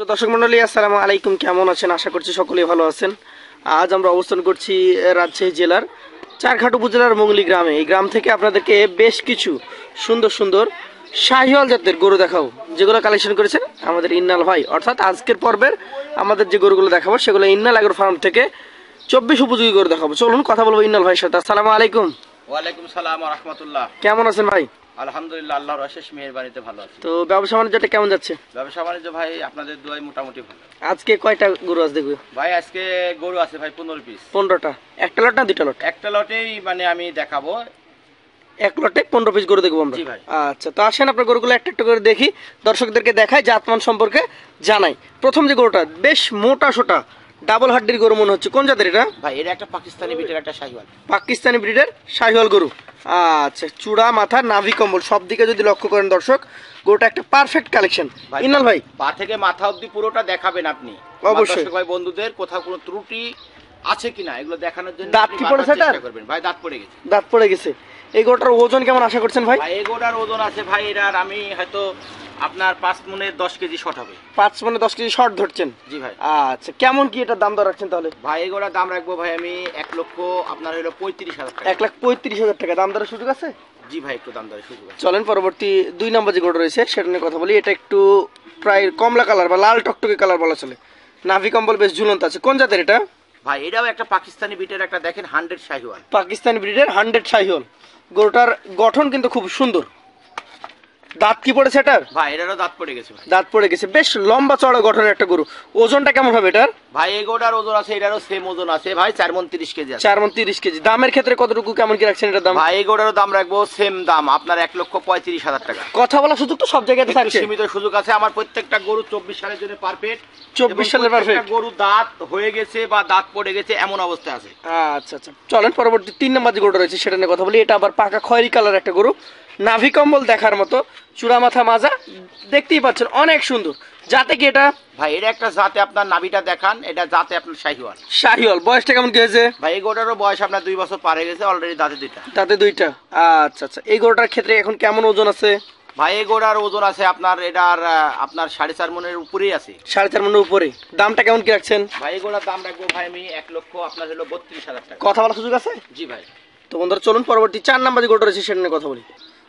দর্শক মন্ডলী আসসালামু আলাইকুম, কেমন আছেন? আশা করছি সকলেই ভালো আছেন। আজ আমরা অবস্থান করছি রাজশাহী জেলার চারঘাট উপজেলার মঙ্গলি গ্রামে। এই গ্রাম থেকে আপনাদেরকে বেশ কিছু সুন্দর সুন্দর শাহিওয়াল জাতের গরু দেখাবো, যেগুলো কালেকশন করেছেন আমাদের ইন্নাল ভাই। অর্থাৎ আজকের পর্বের আমাদের যে গরুগুলো দেখাবো সেগুলো ইন্নাল এগ্রো ফার্ম থেকে 24 উপযোগী গরু দেখাবো। চলুন কথা বলবো ইন্নাল ভাইয়ের সাথে। আসসালামু আলাইকুম। ওয়ালাইকুম সালাম ওয়া রাহমাতুল্লাহ। কেমন আছেন ভাই? আলহামদুলিল্লাহ, আল্লাহর অশেষ মেহেরবানিতে ভালো আছি। তো ব্যবসা বাণিজ্যটা কেমন যাচ্ছে? ব্যবসা বাণিজ্য ভাই আপনাদের দোয়ায় মোটামুটি ভালো। আজকে কয়টা গরু আজ দেখবো ভাই? আজকে গরু আছে ভাই 15 পিস। 15টা। একটা লট না দুইটা লট? একটা লটেই মানে আমি দেখাবো, এক লটে 15 পিস গরু দেখবো আমরা। জি ভাই। আচ্ছা, তো আসেন আপনার গরুগুলো একটা একটা করে দেখি, দর্শকদেরকে দেখাই, জাতমান সম্পর্কে জানাই। প্রথম যে গরুটা বেশ মোটা সোটা ডাবল হাড্ডির গরু মনে হচ্ছে, কোন জাতের এটা? ভাই এটা একটা পাকিস্তানি বিটের একটা শাহিওয়াল। পাকিস্তানি ব্রিডের শাহিওয়াল গরু। আচ্ছা, চূড়া মাথা নাভি কম্বল সব দিকে যদি লক্ষ্য করেন দর্শক, গরুটা একটা পারফেক্ট কালেকশন। ইনাল ভাই পা থেকে মাথা অবধি পুরোটা দেখাবেন আপনি অবশ্যই। দর্শক ভাই বন্ধুদের কোথাও কোনো ত্রুটি আছে কিনা এগুলো দেখানোর জন্য দাঁত কি পড়েছে এটার? চেষ্টা করবেন। ভাই দাঁত পড়ে গেছে। দাঁত পড়ে গেছে। এই গরুটার ওজন কেমন আশা করছেন ভাই? ভাই এগোটার ওজন আছে ভাই, এটার আমি হয়তো আপনার 5 মনে 10 কেজি শর্ট হবে। 5 মানে 10 কেজি শর্ট ধরছেন? জি ভাই। আচ্ছা, কেমন কি এটার দাম দর রাখছেন তাহলে? ভাই এগোটার দাম রাখবো ভাই আমি 1 লক্ষ আপনার হলো 35,000 টাকা। 1,35,000 টাকা দাম দরের সুযোগ আছে? জি ভাই, একটু দাম দরের সুযোগ আছে। চলেন পরবর্তী 2 নম্বর যে গরুটা রয়েছে সেটা নিয়ে কথা বলি। এটা একটু প্রায় কমলা কালার বা লাল টকটকে কালার বলা চলে, নাভি কম্বল বেশ ঝুলন্ত আছে। কোন জাতের এটা? ভাই এটাও একটা পাকিস্তানি বিটের একটা দেখেন 100 শাহিওয়াল। পাকিস্তানি ব্রিডের 100 শাহিওয়াল। গরুটার গঠন কিন্তু খুব সুন্দর। দাঁত কি পড়েছে এটার? ভাই এটারও দাঁত পড়ে গেছে ভাই। দাঁত পড়ে গেছে, বেশ লম্বা চড়া গঠনের একটা গরু। ওজনটা কেমন হবে এটার? ভাই এগোটার ওজন আছে, এটারও সেম ওজন আছে ভাই, 4 মণ 30 কেজি আছে। 4 মণ 30 কেজি। দামের ক্ষেত্রে কতটুকু কেমন কি রাখছেন এটার দাম? ভাই এগোটারও দাম রাখবো সেম দাম, আপনার 1,35,000 টাকা। কথা বলার সুযোগ তো সব জায়গাতে একটু থাকছে। সীমিত সুযোগ আছে। আমার প্রত্যেকটা গরু 24 সালের জন্য পারফেক্ট। 24 সালের পারফেক্ট। গরু দাঁত হয়ে গেছে বা দাঁত পড়ে গেছে এমন অবস্থা আছে। আচ্ছা আচ্ছা, চলেন পরবর্তী 3 নম্বর যে গরুটা রয়েছে সেটা নিয়ে কথা বলি। এটা আবার পাকা খয়েরি কালার একটা গরু, নাভি কম্বল দেখার মতো, চূড়া মাথা মাজা দেখতেই পাচ্ছেন, অনেক সুন্দর। যাতে কি এটা? ভাই এটা একটা জাতে আপনার নাভিটা দেখান, এটা জাতে আপনার শাহিওয়াল। শাহিওয়াল। বয়সটা কেমন কি হয়েছে? ভাই এই গরুটারও বয়স আপনার 2 বছর পার হয়ে গেছে, অলরেডি দাঁতে 2টা। তাতে 2টা। আচ্ছা আচ্ছা, এই গরুটার ক্ষেত্রে এখন কেমন ওজন আছে? ভাই এই গরুটার ওজন আছে আপনার এটার আপনার 4.5 মণের উপরেই আছে। 4.5 মণের উপরে। দামটা কেমন কি রাখছেন? ভাই এই গরুটার দাম রাখবো ভাই আমি 1 লক্ষ আপনার হলো 32,000 টাকা। কথা বলার সুযোগ আছে? জি ভাই। তো বন্ধুরা চলুন পরবর্তী 4 নম্বর যে গরুটা রয়েছে সেটা নিয়ে কথা বলি।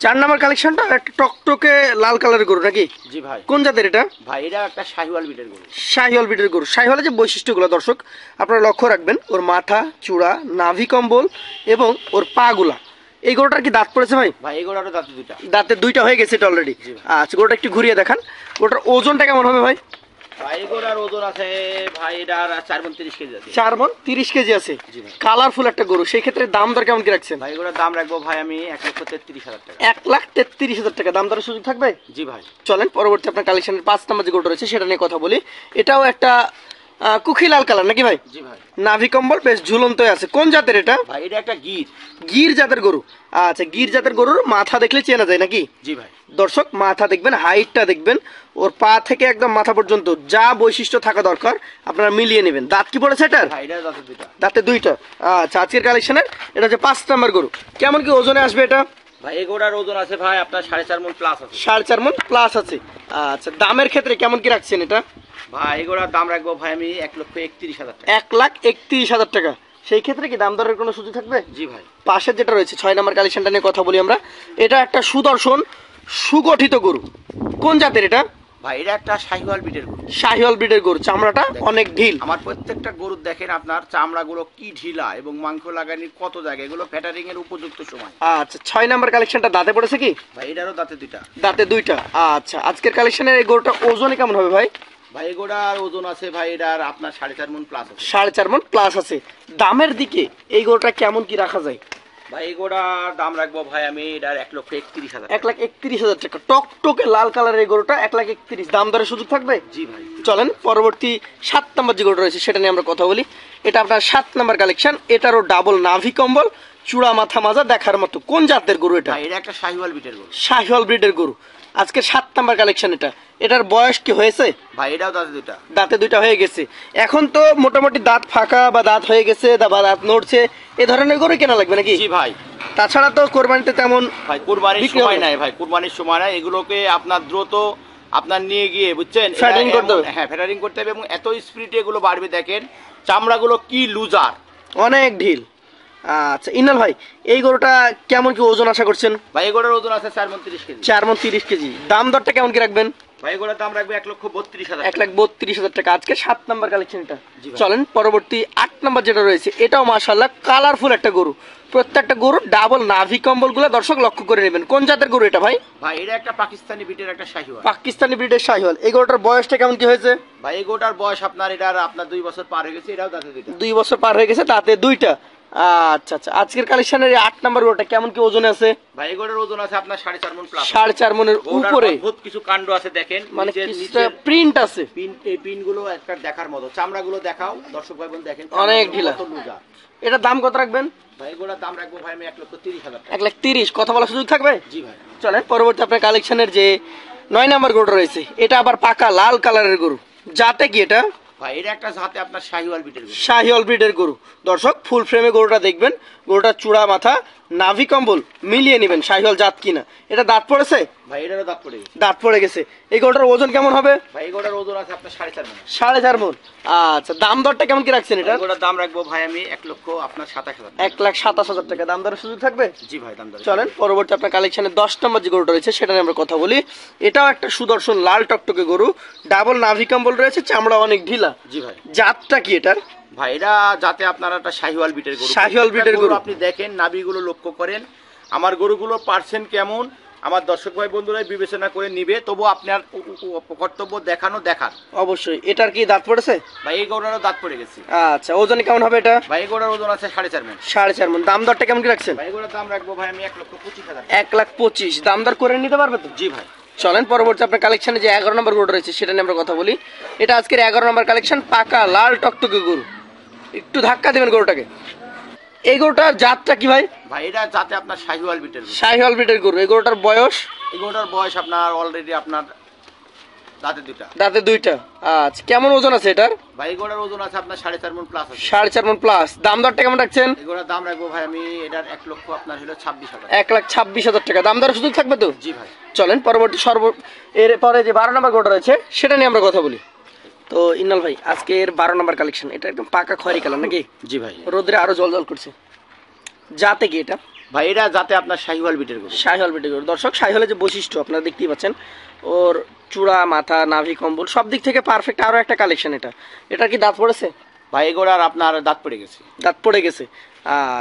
4 নম্বর কালেকশনটা একটা টকটকে লাল কালারের গরু নাকি? জি ভাই। কোন জাতের এটা? ভাই এটা একটা শাহিওয়াল বিটের গরু। শাহিওয়াল ব্রিডের গরু। শাহিওয়ালের যে বৈশিষ্ট্যগুলো দর্শক আপনারা লক্ষ্য রাখবেন, ওর মাথা, চূড়া, নাভি কম্বল এবং ওর পাগুলা। এই গরুটার কি দাঁত পড়েছে ভাই? ভাই এই গরুটারও দাঁতে 2টা। দাঁতে 2টা হয়ে গেছে এটা অলরেডি। জি ভাই। আচ্ছা, গরুটা একটু ঘুরিয়ে দেখান। গরুটার ওজনটা কেমন হবে ভাই? ভাই এই গরুটার ওজন আছে ভাই এটার 4 মণ 30 কেজি আছে। 4 মণ 30 কেজি আছে। জি ভাই। কালারফুল একটা গরু, সেই ক্ষেত্রে দাম দর কেমন কি রাখছেন? ভাই এগুলোর দাম রাখবো ভাই আমি 1,33,000 টাকা। 1,33,000 টাকা দাম দরের সুযোগ থাকবে? জি ভাই। চলেন পরবর্তী আপনার কালেকশনের 5 নম্বর যে গরুটা রয়েছে সেটা নিয়ে কথা বলি। এটাও একটা কুখি লাল কালার নাকি ভাই? জি ভাই। নাভি কম্বল বেশ ঝুলন্ত আছে। কোন জাতের এটা? ভাই এটা একটা গির। গির জাতের গরু। আচ্ছা, গির জাতের গরুর মাথা দেখলে চেনা যায় নাকি? জি ভাই। দর্শক মাথা দেখবেন, হাইটটা দেখবেন, ওর পা থেকে একদম মাথা পর্যন্ত যা বৈশিষ্ট্য থাকা দরকার আপনারা মিলিয়ে নেবেন। দাঁত কি পড়েছে এটার? ভাই এটার দাঁতে 2টা। দাঁতে 2টা। আচ্ছা, আজকের কালেকশনের এটা হচ্ছে 5 নম্বর গরু। কেমন কি ওজনে আসবে এটা? ভাই এই গরুটার ওজন আছে ভাই আপনার 4.5 মণ প্লাস আছে। 4.5 মণ প্লাস আছে। আচ্ছা, দামের ক্ষেত্রে কেমন কি রাখছেন এটা? ভাই এই গরুটার দাম রাখবো ভাই আমি 1,31,000 টাকা। 1,31,000 টাকা। সেই ক্ষেত্রে কি দাম দরের কোনো সুযোগ থাকবে? জি ভাই। পাশের যেটা রয়েছে 6 নম্বর কালেকশনটা নিয়ে কথা বলি আমরা। এটা একটা সুদর্শন সুগঠিত গরু। কোন জাতের এটা? ভাই এটা একটা শাহিওয়াল বিটের গরু। শাহিওয়াল ব্রিডের গরু, চামড়াটা অনেক ঢিল। আমার প্রত্যেকটা গরু দেখেন আপনার চামড়াগুলো কি ঢিলা এবং মাংস লাগানির কত জায়গা, এগুলো ফ্যাটারিং এর উপযুক্ত সময়। আচ্ছা, 6 নম্বর কালেকশনটা দাঁতে পড়েছে কি? ভাই এটারও দাঁতে 2টা। দাঁতে 2টা। আচ্ছা, আজকের কালেকশনের এই গরুটা ওজনে কেমন হবে ভাই? ভাই এই গরুটার ওজন আছে ভাই এটার আপনার 4.5 মণ প্লাস আছে। 4.5 মণ প্লাস আছে। দামের দিকে এই গরুটা কেমন কি রাখা যায়? ভাই এই গরুটার দাম রাখবো ভাই আমি এটার 1,31,000 টাকা। 1,31,000 টাকা। টকটকে লাল কালারের এই গরুটা 1,31,000। দাম দরের সুযোগ থাকবে? জি ভাই। চলেন পরবর্তী 7 নম্বর যে গরুটা রয়েছে সেটা নিয়ে আমরা কথা বলি। এটা আপনার 7 নম্বর কালেকশন। এটারও ডাবল নাভি কম্বল, চূড়া মাথা মাজা দেখার মতো। কোন জাতের গরু এটা? ভাই এটা একটা শাহিওয়াল বিটের গরু। শাহিওয়াল ব্রিডের গরু। আজকে 7 নম্বর কালেকশন এটা। এটার বয়স কি হয়েছে? ভাই এটাও দাঁতে 2টা। দাঁতে 2টা হয়ে গেছে। এখন তো মোটামুটি দাঁত ফাঁকা বা দাঁত হয়ে গেছে বা দাঁত নড়ছে, এ ধরনের গরু কেনা লাগবে নাকি? জি ভাই। তাছাড়া তো কোরবানিতে তেমন ভাই কুরবানির বিক্রি সময় হবে। নাই, ভাই কুরবানির সময় নাই, এগুলোকে আপনার দ্রুত আপনার নিয়ে গিয়ে বুঝছেন Fattening করতে হবে। হ্যাঁ ফ্যাটারিং করতে হবে, এবং এত স্পিডে এগুলো বাড়বে দেখেন, চামড়াগুলো কি লুজার। অনেক ঢিল। আচ্ছা ইনাল ভাই, এই গরুটা কেমন কি ওজন আশা করছেন? ভাই এগুলোর ওজন আছে 4 মণ 30 কেজি। 4 মণ 30 কেজি। দাম দরটা কেমন কি রাখবেন? ভাই এগুলোর দাম রাখবে 1,32,000। 1,32,000 টাকা। আজকে 7 নাম্বার কালেকশন এটা। জি ভাই। চলেন পরবর্তী 8 নাম্বার যেটা রয়েছে, এটাও মাশাআল্লাহ কালারফুল একটা গরু। প্রত্যেকটা গরু ডাবল নাভি কম্বলগুলো দর্শক লক্ষ্য করে নেবেন। কোন জাতের গরু এটা ভাই? ভাই এটা একটা পাকিস্তানি বিটের একটা শাহিওয়াল। পাকিস্তানি ব্রিডের শাহিওয়াল। এই গরুটার বয়সটা কেমন কি হয়েছে? ভাই এই গোটার বয়স আপনার 2 বছর পার হয়ে গেছে, এটাও দাঁতে দুইটা। 2 বছর পার হয়ে গেছে, তাতে দুইটা। আচ্ছা আচ্ছা, আজকের কালেকশনের এই 8 নাম্বার গরুটা কেমন কি ওজনে আছে? ভাই এই গোটার ওজন আছে আপনার 4.5 মণ প্লাস। 4.5 মণের উপরে। অদ্ভুত কিছু কাণ্ড আছে দেখেন, মানে নিচের কিছুটা প্রিন্ট আছে। পিন, এই পিনগুলো একটা দেখার মতো। চামড়াগুলো দেখাও দর্শক ভাই বোন দেখেন, অনেক চামড়াগুলো ঢিলা। কত লুজা। এটার দাম কত রাখবেন? ভাই এগুলোর দাম রাখবো ভাই আমি 1,30,000 টাকা। 1,30,000। কথা বলার সুযোগ থাকবে? জি ভাই। চলেন পরবর্তী আপনার কালেকশনের যে 9 নাম্বার গরুটা রয়েছে, এটা আবার পাকা লাল কালারের গরু। জাতে কি এটা? ভাই এটা একটা জাতে আপনার শাহিওয়াল বিটের গরু। শাহিওয়াল ব্রিডের গরু। দর্শক ফুল ফ্রেমে গরুটা দেখবেন, গরুটার চূড়া মাথা নাভি কম্বল মিলিয়ে নেবেন শাহিওয়াল জাত কিনা। এটা দাঁত পড়েছে? ভাই এটারও দাঁত পড়ে গেছে। দাঁত পড়ে গেছে। এই গরুটার ওজন কেমন হবে? ভাই এই গোটার ওজন আছে আপনার 4.5 মণ। 4.5 মণ। আচ্ছা, দাম দরটা কেমন কি রাখছেন এটা? এই গোটার দাম রাখবো ভাই আমি 1,27,000 টাকা। 1,27,000 টাকা। দাম দরের সুযোগ থাকবে? জি ভাই দাম দর। চলেন পরবর্তী আপনার কালেকশনে 10 নম্বর যে গরুটা রয়েছে সেটা নিয়ে আমরা কথা বলি। এটাও একটা সুদর্শন লাল টকটকে গরু, ডাবল নাভি কম্বল রয়েছে, চামড়া অনেক ঢিলা। জি ভাই। জাতটা কি এটার? ভাই এটা যাতে আপনার একটা শাহিওয়াল বিটের গরু। শাহিওয়াল বিটের গরু। আপনি দেখেন নাভিগুলো লক্ষ্য করেন, আমার গরুগুলো পার্সেন্ট কেমন আমার দর্শক ভাই বন্ধুরা বিবেচনা করে নিবে, তবু আপনার কর্তব্য দেখার। অবশ্যই। এটার কি দাঁত পড়েছে? ভাই এই গরুটারও দাঁত পড়ে গেছে। আচ্ছা, ওজনে কেমন হবে এটা? ভাই এই গরুটার ওজন আছে 4.5 মণ। 4.5 মণ। দাম দরটা কেমন কি রাখছেন? ভাই এই গরুটার দাম রাখবো ভাই আমি 1,25,000। 1,25,000। দাম দর করে নিতে পারবে তো? জি ভাই। চলেন পরবর্তী আপনার কালেকশনে যে 11 নম্বর গরুটা রয়েছে সেটা নিয়ে আমরা কথা বলি। এটা আজকের 11 নম্বর কালেকশন, পাকা লাল টকটকে গরু। একটু ধাক্কা দিবেন গরুটাকে। এই গরুটার জাতটা কি ভাই? ভাই এটা যাতে আপনার শাহিওয়াল বিটের গরু। শাহিওয়াল ব্রিডের গরু। এই গরুটার বয়স? এই গরুটার বয়স আপনার অলরেডি আপনার দাঁতে দুটা। দাঁতে দুইটা। আচ্ছা, কেমন ওজন আছে এটার? ভাই এই গরুটার ওজন আছে আপনার 4.5 মণ প্লাস আছে। 4.5 মণ প্লাস। দাম দরটা কেমন রাখছেন? এই গরুটার দাম রাখবো ভাই আমি এটার 1,00,000 আপনার হলো 26,000। 1,26,000 টাকা। দাম দরের সুযোগ থাকবে তো? জি ভাই। চলেন পরবর্তী এরপরে যে 12 নম্বর গরুটা রয়েছে সেটা নিয়ে আমরা কথা বলি। তো ইন্নাল ভাই, আজকের 12 নম্বর কালেকশন, এটা একদম পাকা খয়েরি কালার নাকি? জি ভাই। রোদ্রে আরো জল করছে। জাতে কি এটা? ভাই এটা যাতে আপনার শাহিওয়াল বিটের গরু। শাহিওয়াল ব্রিডের গরু। দর্শক, শাহিওয়ালের যে বৈশিষ্ট্য আপনারা দেখতেই পাচ্ছেন, ওর চূড়া মাথা নাভি কম্বল সব দিক থেকে পারফেক্ট। আরো একটা কালেকশন এটা। এটার কি দাঁত পড়েছে? ভাই এই গরুটার আপনার দাঁত পড়ে গেছে। দাঁত পড়ে গেছে।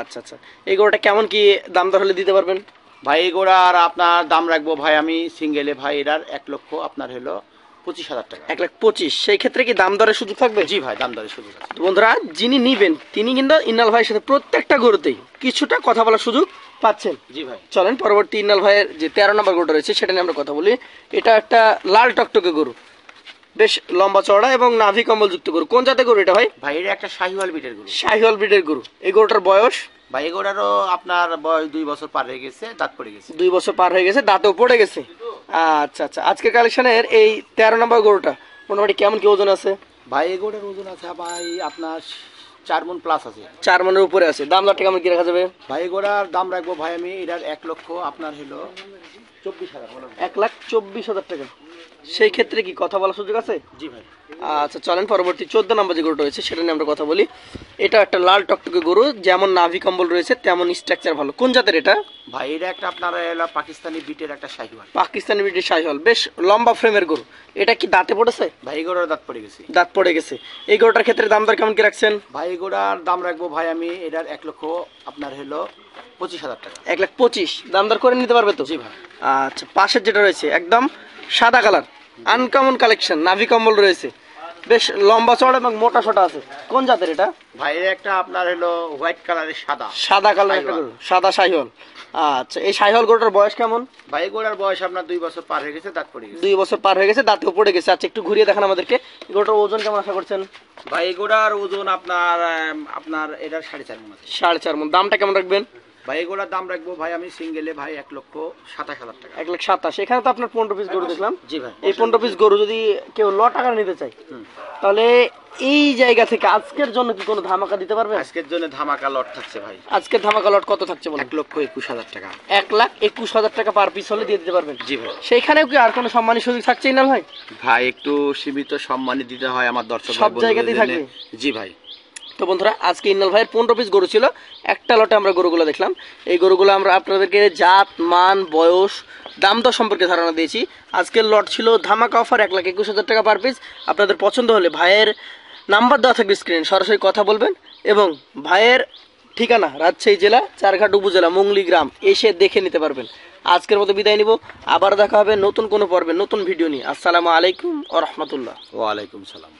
আচ্ছা আচ্ছা, এই গরুটা কেমন কি দাম দর হলে দিতে পারবেন? ভাই এই গরুটার আপনার দাম রাখবো ভাই আমি সিঙ্গেলে ভাই এটার 1,00,000 আপনার হলো 25,000 টাকা। 1,25,000। সেই ক্ষেত্রে কি দাম দরের সুযোগ থাকবে? জি ভাই দাম দরের সুযোগ আছে। তো বন্ধুরা, যিনি নিবেন তিনি কিন্তু ইন্নাল ভাইয়ের সাথে প্রত্যেকটা গরুতেই কিছুটা কথা বলার সুযোগ পাচ্ছেন। জি ভাই। চলেন পরবর্তী ইন্নাল ভাইয়ের যে 13 নম্বর গরুটা রয়েছে সেটা নিয়ে আমরা কথা বলি। এটা একটা লাল টকটকে গরু, বেশ লম্বা চওড়া এবং নাভি কম্বল যুক্ত গরু। কোন জাতের গরু এটা ভাই? ভাই এটা একটা শাহিওয়াল বিটের গরু। শাহিওয়াল ব্রিডের গরু। এই গরুটার বয়স? ভাই এই গরুটারও আপনার বয়স 2 বছর পার হয়ে গেছে, দাঁত পড়ে গেছে। 2 বছর পার হয়ে গেছে, দাঁতেও পড়ে গেছে। আচ্ছা আচ্ছা, আজকের কালেকশনের এই 13 নম্বর গরুটা মোটামুটি কেমন কি ওজন আছে? ভাই এই গরুটার ওজন আছে ভাই আপনার 4 মণ প্লাস আছে। 4 মণের উপরে আছে। দাম দরটা কেমন কি রাখা যাবে? ভাই এই গরুটার দাম রাখবো ভাই আমি এটার 1,00,000 আপনার হলো 24,000। 1,24,000 টাকা। সেই ক্ষেত্রে কি কথা বলার সুযোগ আছে? জি ভাই। আচ্ছা, চলেন পরবর্তী 14 নম্বর যে গরুটা রয়েছে সেটা নিয়ে আমরা কথা বলি। এটা একটা লাল টকটকে গরু, যেমন নাভি কম্বল রয়েছে তেমন স্ট্রাকচার ভালো। কোন জাতের এটা? ভাই এটা একটা আপনার হলো পাকিস্তানি বিটের একটা শাহিওয়াল। পাকিস্তানি ব্রিটিশ শাহিওয়াল, বেশ লম্বা ফ্রেমের গরু। এটা কি দাঁতে পড়েছে? ভাই এই গরুটার দাঁত পড়ে গেছে। দাঁত পড়ে গেছে। এই গরুটার ক্ষেত্রে দাম দর কেমন কি রাখছেন? ভাই এই গরুটার দাম রাখবো ভাই আমি এটার 1,00,000 আপনার হলো 25,000 টাকা। 1,25,000। দাম দর করে নিতে পারবে তো? জি ভাই। আচ্ছা, পাশের যেটা রয়েছে একদম সাদা কালার, আনকমন কালেকশন, নাভি কম্বল রয়েছে, বেশ লম্বা চড়া এবং মোটা সোটা আছে। কোন জাতের এটা? ভাই এর একটা আপনার হলো হোয়াইট কালারের সাদা কালার একটা গরু, সাদা শাহিওয়াল। আচ্ছা, এই শাহিওয়াল গরুটার বয়স কেমন? ভাই এই গরুটার বয়স আপনার 2 বছর পার হয়ে গেছে, দাঁত পড়ে গেছে। 2 বছর পার হয়ে গেছে, দাঁতেও পড়ে গেছে। আচ্ছা, একটু ঘুরিয়ে দেখান আমাদেরকে। এই গরুটার ওজন কেমন আশা করছেন? ভাই এই গরুটার ওজন আপনার এটার 4.5 মণ আছে। 4.5 মণ। দামটা কেমন রাখবেন? ভাই এগুলোর দাম রাখবো ভাই আমি সিঙ্গেলে ভাই 1,27,000 টাকা। 1,27,000। এখানে তো আপনার 15 পিস গরু দেখলাম। জি ভাই। এই 15 পিস গরু যদি কেউ লট আকারে নিতে চায়, তাহলে এই জায়গা থেকে আজকের জন্য কি কোনো ধামাকা দিতে পারবে? আজকের জন্য ধামাকা লট থাকছে ভাই। আজকের ধামাকা লট কত থাকছে বলেন? 1,21,000 টাকা। 1,21,000 টাকা পার পিস হলে দিয়ে দিতে পারবেন? জি ভাই। সেইখানেও কি আর কোনো সম্মানী সুযোগ থাকছে না ভাই? ভাই একটু সীমিত সম্মানই দিতে হয় আমার দর্শক সব জায়গাতেই থাকবে? জি ভাই। তো বন্ধুরা, আজকে ইন্নাল ভাইয়ের 15 পিস গরু ছিল। একটা লটে আমরা গরুগুলো দেখলাম। এই গরুগুলো আমরা আপনাদেরকে জাত, মান, বয়স, দাম দর সম্পর্কে ধারণা দিয়েছি। আজকের লট ছিল ধামাকা অফার 1,21,000 টাকা পার পিস। আপনাদের পছন্দ হলে ভাইয়ের নাম্বার দেওয়া থাকবে স্ক্রিনে, সরাসরি কথা বলবেন। এবং ভাইয়ের ঠিকানা রাজশাহী জেলা চারঘাট উপজেলা মুংলি গ্রাম, এসে দেখে নিতে পারবেন। আজকের মতো বিদায় নিব, আবার দেখা হবে নতুন কোনো পর্বে নতুন ভিডিও নিয়ে। আসসালামু আলাইকুম ওয়া রাহমাতুল্লাহ। ওয়ালাইকুম সালাম।